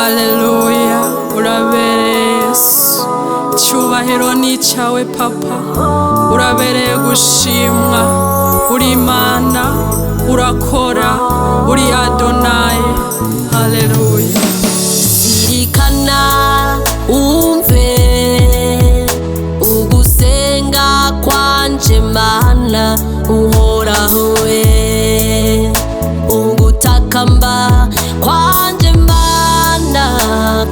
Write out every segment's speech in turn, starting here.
Haleluya, urabereye Yesu, icyubahiro ni icyawe papa, urabereye gushimwa, uri Imana, urakora, uri Adonai. Haleluya. Zirikana umve ugusenga kwanje Mana uhoraho we, ugutakamba kwanje Mana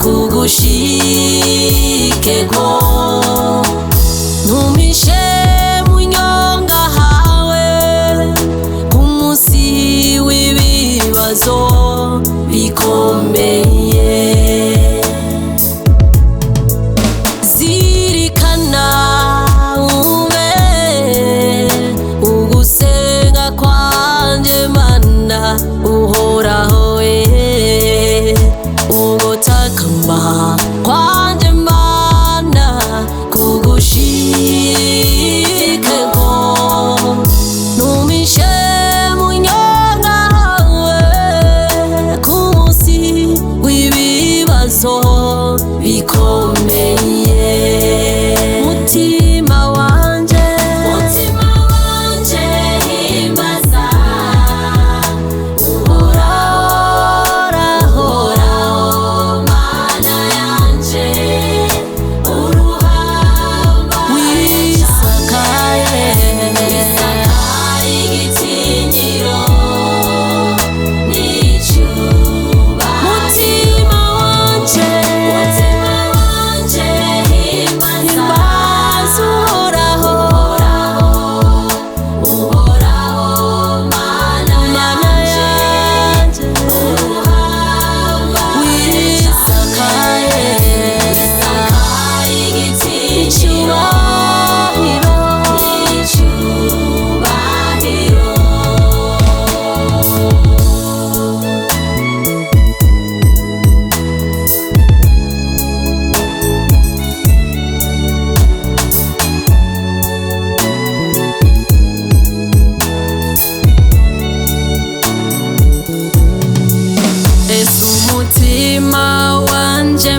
kugushikeko, ntumishe mu nyonga hawe k'umunsi w'ibibazo bikomeye. Zirikana umve ugusenga kwanje Mana uhoraho we, ugutakamba kwanje Mana kugushikeko, ntumishe mu nyonga hawe k'umunsi w'ibibazo bikomeye. Mutima wanje himbaza uhoraho, Mana yanje uruhambaye, wisakaye igitinyiro n'icyubahiro. Mutima wanje himbaza uhoraho, Mana yanje wisakaye igitinyiro n'icyubahiro. Ese umutima wanje